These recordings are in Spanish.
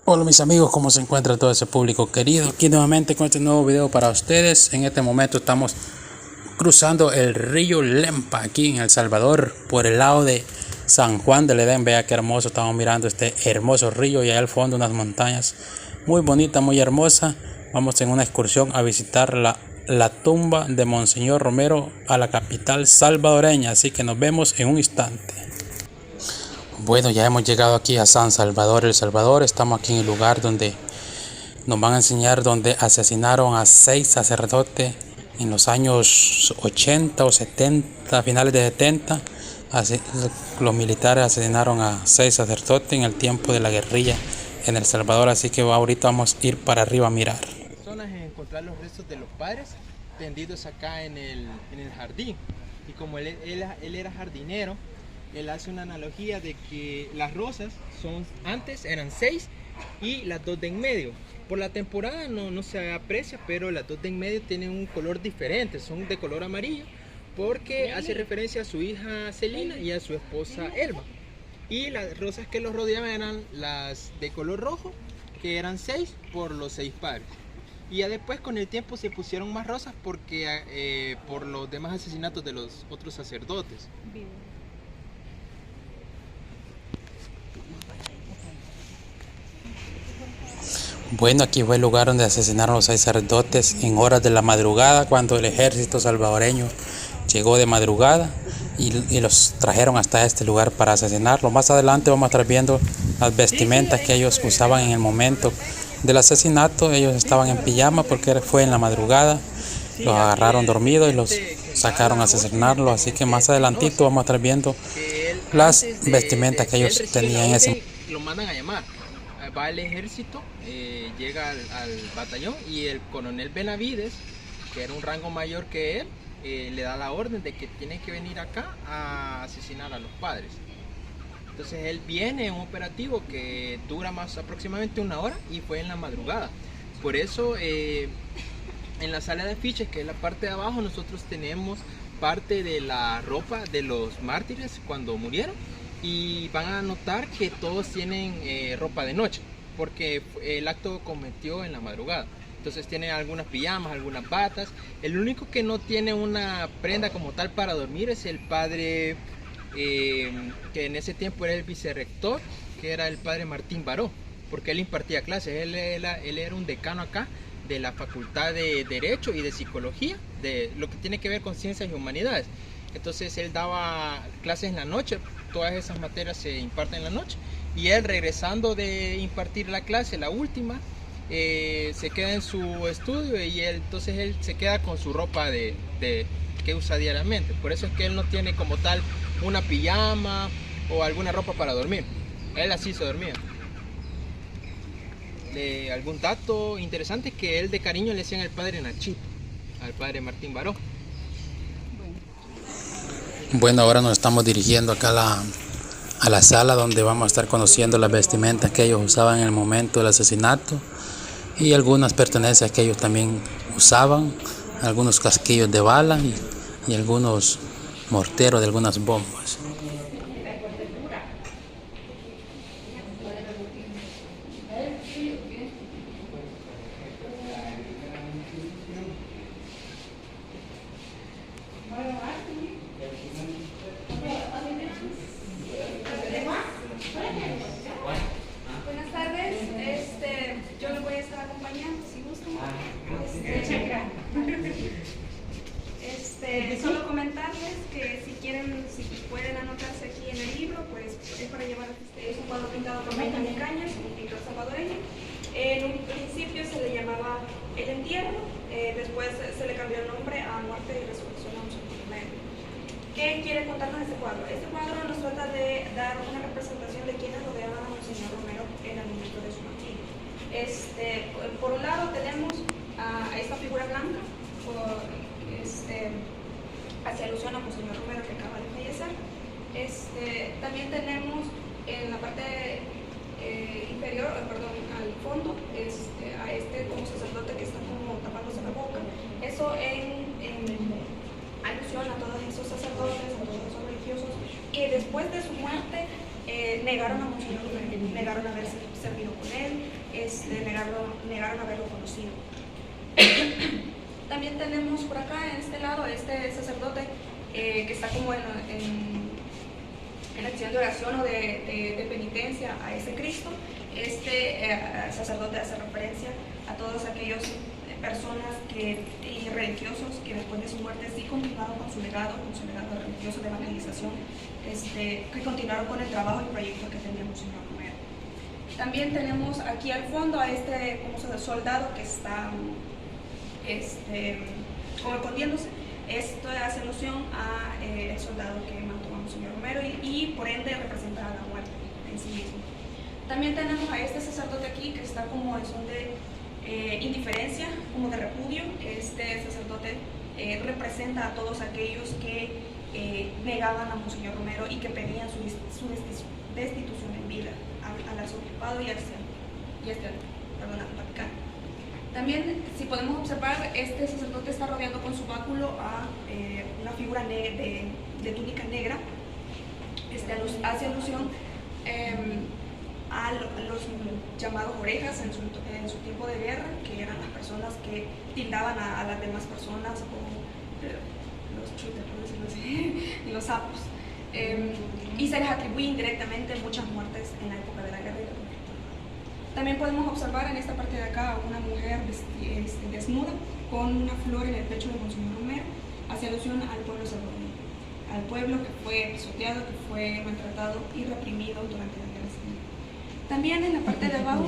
Hola mis amigos, ¿cómo se encuentra todo ese público querido? Aquí nuevamente con este nuevo video para ustedes. En este momento estamos cruzando el río Lempa aquí en El Salvador por el lado de San Juan del Edén. Vea qué hermoso, estamos mirando este hermoso río y allá al fondo unas montañas muy bonitas, muy hermosas. Vamos en una excursión a visitar la tumba de Monseñor Romero a la capital salvadoreña, así que nos vemos en un instante. Bueno, ya hemos llegado aquí a San Salvador, El Salvador. Estamos aquí en el lugar donde nos van a enseñar donde asesinaron a 6 sacerdotes en los años 80 o 70, finales de 70. Los militares asesinaron a 6 sacerdotes en el tiempo de la guerrilla en El Salvador, así que ahorita vamos a ir para arriba a mirar. Personas en encontrar los restos de los padres tendidos acá en el jardín, y como él era jardinero, él hace una analogía de que las rosas antes eran 6 y las 2 de en medio. Por la temporada no se aprecia, pero las 2 de en medio tienen un color diferente, son de color amarillo, porque hace referencia a su hija Celina y a su esposa Elba. Y las rosas que los rodeaban eran las de color rojo, que eran 6 por los 6 padres. Y ya después con el tiempo se pusieron más rosas porque por los demás asesinatos de los otros sacerdotes. Bueno, aquí fue el lugar donde asesinaron a los 6 sacerdotes en horas de la madrugada, cuando el ejército salvadoreño llegó de madrugada y los trajeron hasta este lugar para asesinarlos. Más adelante vamos a estar viendo las vestimentas que ellos usaban en el momento del asesinato. Ellos estaban en pijama porque fue en la madrugada. Los agarraron dormidos y los sacaron a asesinarlos. Así que más adelantito vamos a estar viendo las vestimentas que ellos tenían en ese momento. Lo mandan a llamar. Va el ejército, llega al batallón, y el coronel Benavides, que era un rango mayor que él, le da la orden de que tiene que venir acá a asesinar a los padres. Entonces él viene en un operativo que dura aproximadamente 1 hora, y fue en la madrugada. Por eso en la sala de afiches, que es la parte de abajo, nosotros tenemos parte de la ropa de los mártires cuando murieron. Y van a notar que todos tienen ropa de noche, porque el acto cometió en la madrugada. Entonces tienen algunas pijamas, algunas batas. El único que no tiene una prenda como tal para dormir es el padre que en ese tiempo era el vicerrector, que era el padre Martín Baró, porque él impartía clases. Él era un decano acá de la Facultad de Derecho y de Psicología, de lo que tiene que ver con ciencias y humanidades. Entonces él daba clases en la noche, todas esas materias se imparten en la noche, y él, regresando de impartir la clase, la última, se queda en su estudio, y entonces él se queda con su ropa que usa diariamente. Por eso es que él no tiene como tal una pijama o alguna ropa para dormir. Él así se dormía. Algún dato interesante es que él de cariño le decían al padre Nachito, al padre Martín Baró. Bueno, ahora nos estamos dirigiendo acá a la sala donde vamos a estar conociendo las vestimentas que ellos usaban en el momento del asesinato y algunas pertenencias que ellos también usaban, algunos casquillos de bala y algunos morteros de algunas bombas. Buenas tardes, yo les voy a estar acompañando si gustan. Solo comentarles que si pueden anotarse aquí en el libro, pues es para llevar. Es un cuadro pintado por Benjamín Cañas, un pintor salvadoreño. En un principio se le llamaba El Entierro, después se le cambió el nombre a Muerte y Resurrección a Monseñor Romero. ¿Qué quiere contarnos este cuadro? Este cuadro nos trata de dar una representación de quienes rodeaban a Monseñor Romero en el momento de su martirio. Por un lado tenemos a esta figura blanca, hacia alusión a Monseñor Romero, que acaba de fallecer. También tenemos en la parte inferior, al fondo, a como sacerdote que está como tapándose la boca. Eso en alusión a todos esos sacerdotes, a todos esos religiosos que después de su muerte negaron a Monseñor Romero, negaron haber servido con él, negaron haberlo conocido. También tenemos por acá, en este lado, este sacerdote que está como en acción de oración o de penitencia a ese Cristo. Este sacerdote hace referencia a todos aquellos personas y religiosos que después de su muerte sí continuaron con su legado religioso de evangelización, que continuaron con el trabajo y proyectos que tenía Monseñor Romero. También tenemos aquí al fondo a este soldado que está como escondiéndose. Esto hace alusión a el soldado que mató a Monseñor Romero y por ende representa a la muerte en sí mismo. También tenemos a este sacerdote aquí que está como en son de indiferencia, como de repudio. Este sacerdote representa a todos aquellos que negaban a Monseñor Romero y que pedían su destitución en vida al arzobispado y al Vaticano. También, si podemos observar, este sacerdote está rodeando con su báculo a una figura de túnica negra. Hace alusión a los llamados orejas en su tiempo de guerra, que eran las personas que tildaban a las demás personas como los chutes, por decirlo así, y los sapos. Y se les atribuye indirectamente muchas muertes en la época de la guerra y la conquista. También podemos observar en esta parte de acá a una mujer desnuda con una flor en el pecho de Monseñor Romero, hace alusión al pueblo salvadoreño, al pueblo que fue pisoteado, que fue maltratado y reprimido durante la guerra civil. También en la parte de abajo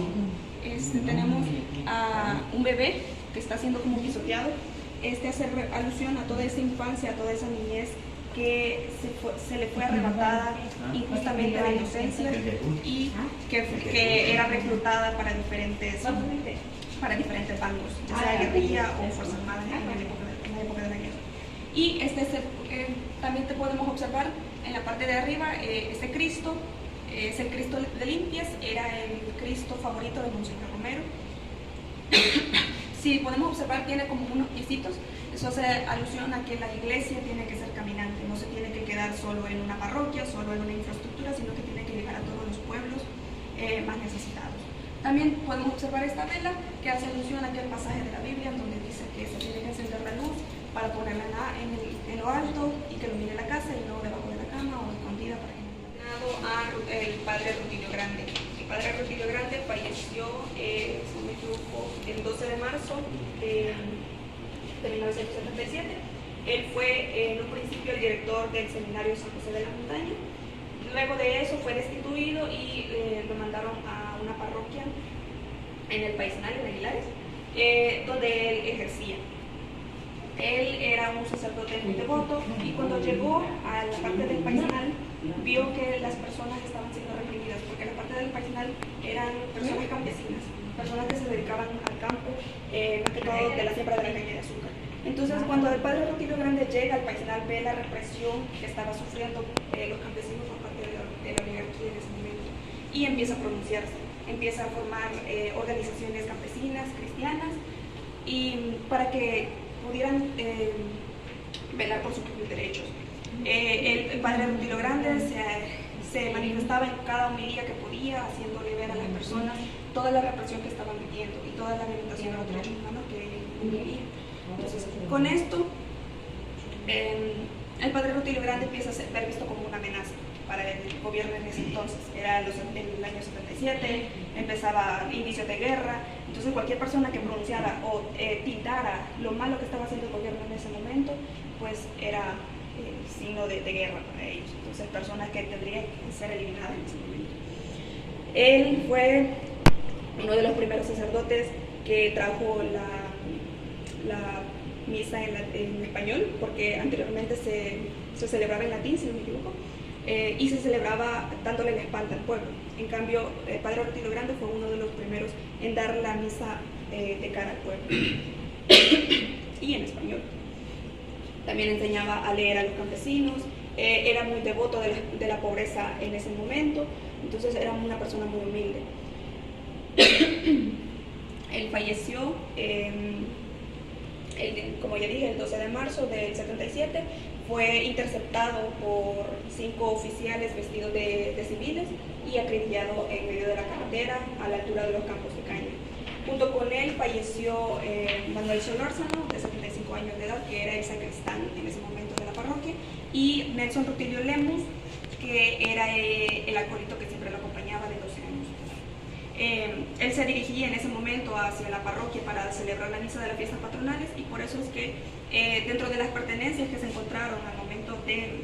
tenemos a un bebé que está siendo como pisoteado. Hace alusión a toda esa infancia, a toda esa niñez que se le fue arrebatada injustamente la inocencia y que era reclutada para diferentes bandos, ya sea guerrilla o fuerzas armadas en la época de la guerra. Y también te podemos observar en la parte de arriba, este Cristo es el Cristo de Limpias, era el Cristo favorito de Monseñor Romero. Si podemos observar, tiene como unos piecitos. Eso hace alusión a que la iglesia tiene que ser caminante, no se tiene que quedar solo en una parroquia, solo en una infraestructura, sino que tiene que llegar a todos los pueblos más necesitados. También podemos observar esta vela que hace alusión a aquel pasaje de la Biblia donde dice que se tiene que encender la luz para ponerla en lo alto y que ilumine la casa y no debajo de la cama o escondida para que no el padre Rutilio Grande. El padre Rutilio Grande falleció, si no me equivoco, el 12 de marzo de 1977. Él fue en un principio el director del seminario San José de la Montaña. Luego de eso fue destituido y lo mandaron a una parroquia en el Paisanal, en Aguilares, donde él ejercía. Él era un sacerdote muy devoto y cuando llegó a la parte del Paisanal vio que las personas estaban siendo reprimidas, porque la parte del Paisanal eran personas campesinas, personas que se dedicaban al campo, más que todo de la siembra de la caña de azúcar. Entonces, cuando el padre Rutilio Grande llega al Paisanal, ve la represión que estaban sufriendo los campesinos por parte de la oligarquía en ese momento y empieza a pronunciarse, empieza a formar organizaciones campesinas, cristianas, y para que pudieran velar por sus propios derechos. El padre Rutilio Grande se manifestaba en cada homilía que podía, haciéndole ver a las personas toda la represión que estaban viviendo y toda la limitación a los derechos humanos que vivía. Entonces, con esto, el padre Rutilio Grande empieza a ser visto como una amenaza para el gobierno en ese entonces. Era el año 77, empezaba inicios de guerra, entonces cualquier persona que pronunciara o tildara lo malo que estaba haciendo el gobierno en ese momento, pues era signo de guerra para ellos. Entonces, personas que tendrían que ser eliminadas en ese momento. Él fue uno de los primeros sacerdotes que trajo la misa en español, porque anteriormente se celebraba en latín, si no me equivoco, y se celebraba dándole la espalda al pueblo. En cambio, el padre Rutilio Grande fue uno de los primeros en dar la misa de cara al pueblo y en español. También enseñaba a leer a los campesinos, era muy devoto de la pobreza en ese momento, entonces era una persona muy humilde. Él falleció, como ya dije, el 12 de marzo del 77, fue interceptado por 5 oficiales vestidos de civiles y acribillado en medio de la carretera a la altura de los campos de caña. Junto con él falleció Manuel Solórzano, de 75 años de edad, que era el sacristán en ese momento de la parroquia, y Nelson Rutilio Lemus, que era el acólito que siempre lo acompañaba de 12 años. Él se dirigía en ese momento hacia la parroquia para celebrar la misa de las fiestas patronales, y por eso es que dentro de las pertenencias que se encontraron al momento de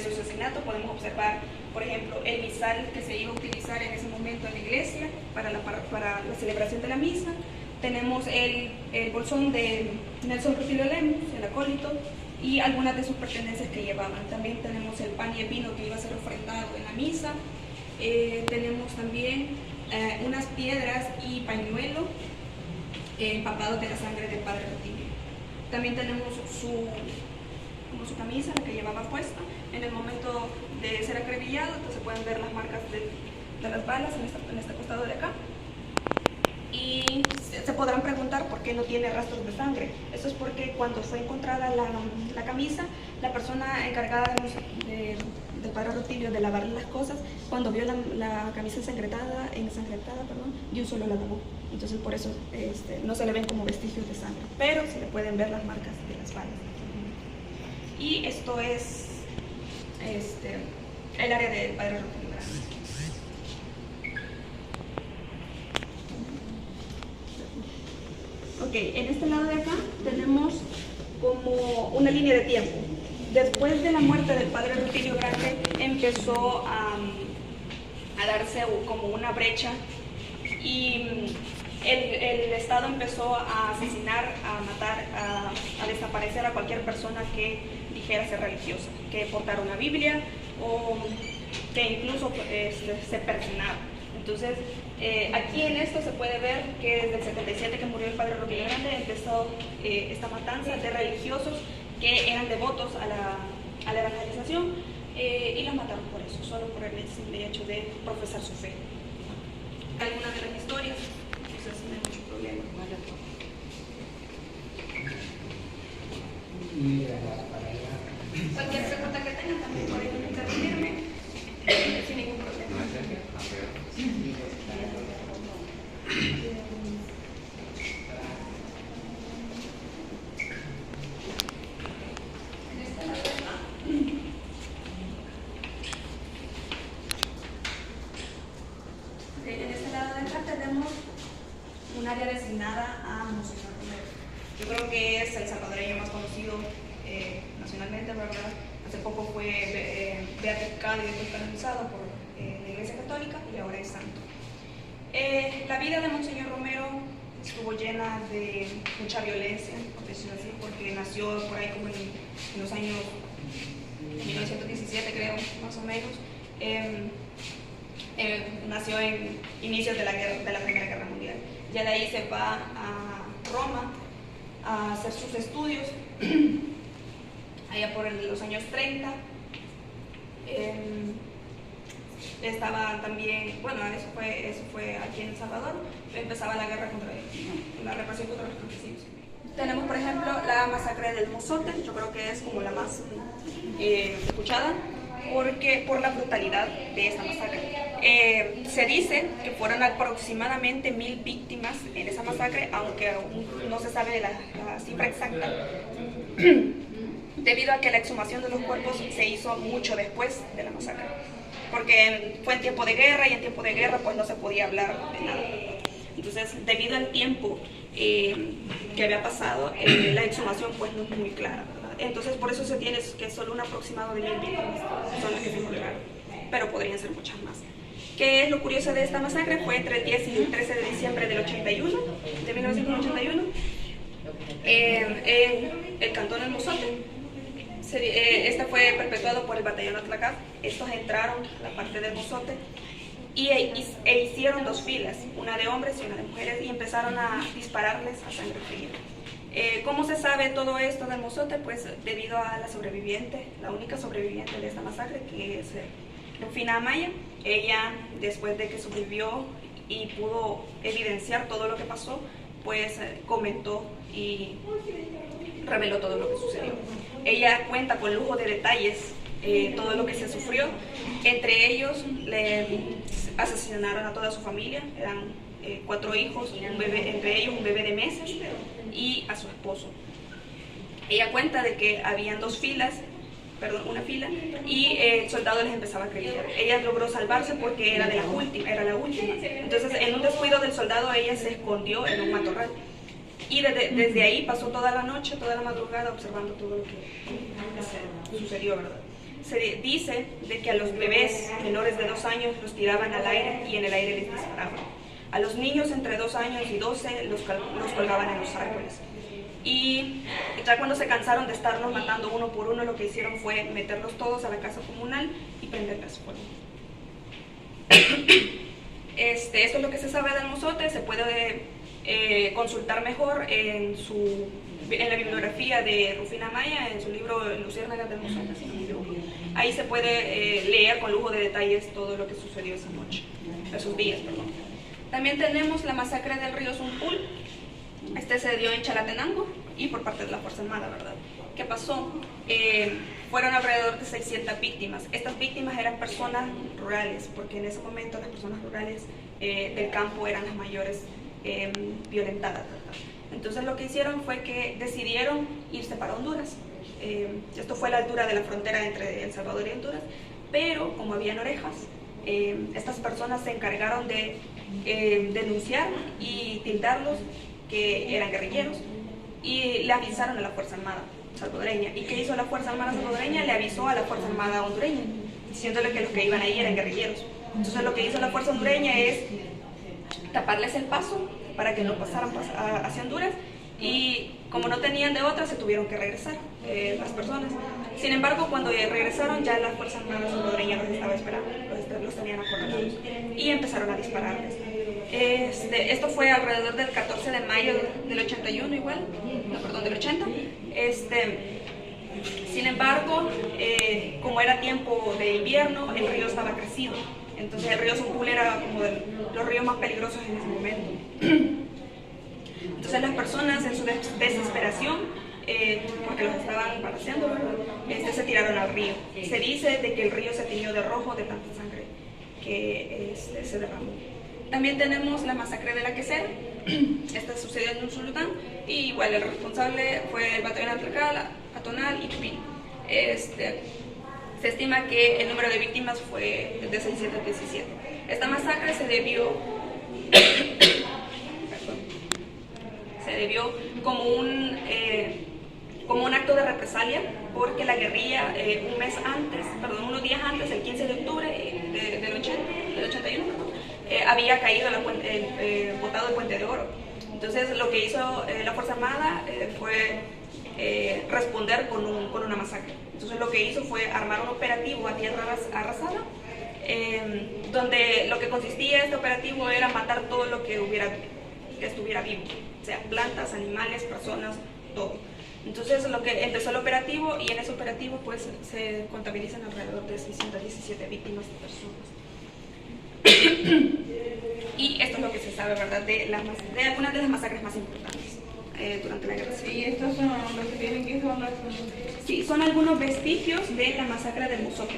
su asesinato podemos observar, por ejemplo, el misal que se iba a utilizar en ese momento en la iglesia para la celebración de la misa. Tenemos el bolsón de Nelson Rutilio Lemus, el acólito, y algunas de sus pertenencias que llevaban. También tenemos el pan y el vino que iba a ser ofrendado en la misa. Tenemos también unas piedras y pañuelo empapados de la sangre del padre Rutilio. También tenemos su camisa, la que llevaba puesta. En el momento de ser acribillado, entonces pueden ver las marcas de las balas en este costado de acá. Y se podrán preguntar por qué no tiene rastros de sangre. Eso es porque cuando fue encontrada la camisa, la persona encargada del padre Rutilio de lavarle las cosas, cuando vio la camisa ensangrentada, de un solo la lavó. Entonces por eso no se le ven como vestigios de sangre, pero se le pueden ver las marcas de las balas. Y esto es el área del padre Rutilio Grande. Ok, en este lado de acá tenemos como una línea de tiempo. Después de la muerte del padre Rutilio Grande empezó a darse como una brecha y el Estado empezó a asesinar, a matar, a desaparecer a cualquier persona que dijera ser religiosa, que portara una Biblia o que incluso se persinara. Entonces, aquí en esto se puede ver que desde el 77 que murió el padre Rutilio Grande empezó esta matanza de religiosos que eran devotos a la evangelización y los mataron por eso, solo por el simple hecho de profesar su fe. Algunas de las historias, entonces no hay mucho problema. Cualquier pregunta que tengan también pueden interrumpirme sin ningún problema. En este lado de acá tenemos un área designada a Monseñor Romero. Yo creo que es el salvadoreño más conocido nacionalmente, ¿verdad? Hace poco fue beatificado y canonizado por la Iglesia Católica y ahora es santo. La vida de Monseñor Romero estuvo llena de mucha violencia, por decirlo así, porque nació por ahí como en los años 1917, creo, más o menos. Nació en inicios de la Primera Guerra Mundial. Ya de ahí se va a Roma a hacer sus estudios, allá por los años 30. Estaba también, bueno, eso fue aquí en El Salvador, empezaba la guerra contra la represión contra los campesinos. Tenemos, por ejemplo, la masacre del Mozote. Yo creo que es como la más escuchada, porque por la brutalidad de esta masacre. Se dice que fueron aproximadamente 1000 víctimas en esa masacre, aunque aún no se sabe la cifra exacta, debido a que la exhumación de los cuerpos se hizo mucho después de la masacre, porque fue en tiempo de guerra y en tiempo de guerra pues no se podía hablar de nada. Entonces, debido al tiempo que había pasado, la exhumación pues no es muy clara, ¿verdad? Entonces, por eso se tiene que solo un aproximado de 1000 víctimas son las que se encontraron, pero podrían ser muchas más. ¿Qué es lo curioso de esta masacre? Fue entre el 10 y el 13 de diciembre del 81, de 1981, en el cantón El Mozote. Este fue perpetuado por el batallón Atlacap. Estos entraron a la parte del Mozote e hicieron dos filas, una de hombres y una de mujeres, y empezaron a dispararles a sangre fría. ¿Cómo se sabe todo esto del Mozote? Pues debido a la sobreviviente, la única sobreviviente de esta masacre, que es Rufina Amaya. Ella, después de que sobrevivió y pudo evidenciar todo lo que pasó, pues comentó y reveló todo lo que sucedió. Ella cuenta con lujo de detalles todo lo que se sufrió. Entre ellos le asesinaron a toda su familia, eran 4 hijos, un bebé, entre ellos un bebé de meses, y a su esposo. Ella cuenta de que habían una fila, y el soldado les empezaba a acribillar. Ella logró salvarse porque era la última. Entonces, en un descuido del soldado, ella se escondió en un matorral. Y desde ahí pasó toda la noche, toda la madrugada, observando todo lo que sucedió, ¿verdad? Se dice de que a los bebés menores de 2 años los tiraban al aire y en el aire les disparaban. A los niños entre 2 años y 12 los colgaban en los árboles. Y ya cuando se cansaron de estarlos matando uno por uno, lo que hicieron fue meterlos todos a la casa comunal y prenderles fuego. Esto es lo que se sabe del mozote. Se puede consultar mejor en la bibliografía de Rufina Maya, en su libro Luciérnagas del Mozote, si no me equivoco. Ahí se puede leer con lujo de detalles todo lo que sucedió esos días. También tenemos la masacre del río Zumpul. Se dio en Chalatenango y por parte de la Fuerza Armada, ¿verdad? ¿Qué pasó? Fueron alrededor de 600 víctimas. Estas víctimas eran personas rurales, porque en ese momento las personas rurales del campo eran las mayores violentadas, ¿verdad? Entonces lo que hicieron fue que decidieron irse para Honduras. Esto fue a la altura de la frontera entre El Salvador y Honduras, pero como habían orejas, estas personas se encargaron de denunciar y tildarlos que eran guerrilleros, y le avisaron a la Fuerza Armada salvadoreña. ¿Y qué hizo la Fuerza Armada salvadoreña? Le avisó a la Fuerza Armada hondureña, diciéndole que los que iban ahí eran guerrilleros. Entonces lo que hizo la Fuerza hondureña es taparles el paso para que no pasaran hacia Honduras, y como no tenían de otra, se tuvieron que regresar las personas. Sin embargo, cuando regresaron, ya la Fuerza Armada salvadoreña los estaba esperando, los tenían acorralados, y empezaron a dispararles. Esto fue alrededor del 14 de mayo del 81 igual, no, perdón, del 80. Sin embargo, como era tiempo de invierno, el río estaba crecido. Entonces el río Zumpul era como de los ríos más peligrosos en ese momento. Entonces las personas, en su desesperación, porque los estaban balaceando, se tiraron al río. Se dice de que el río se tiñó de rojo de tanta sangre que se derramó. También tenemos la masacre de la Quesera. Esta sucedió en Usulután, y igual el responsable fue el batallón Atonal y Chupín. Se estima que el número de víctimas fue de 617. Esta masacre se debió como un acto de represalia, porque la guerrilla unos días antes, el 15 de octubre del 81, había caído botado el Puente de Oro. Entonces lo que hizo la Fuerza Armada fue responder con una masacre. Entonces lo que hizo fue armar un operativo a tierra arrasada, donde lo que consistía este operativo era matar todo lo que estuviera vivo, o sea, plantas, animales, personas, todo. Entonces lo que empezó el operativo, y en ese operativo pues se contabilizan alrededor de 617 víctimas de personas. Y esto es lo que se sabe, ¿verdad?, de algunas de las masacres más importantes durante la guerra civil. ¿Y estos son los que tienen que son los... Sí, son algunos vestigios de la masacre del Mozote.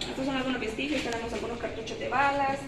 Estos son algunos vestigios, tenemos algunos cartuchos de balas.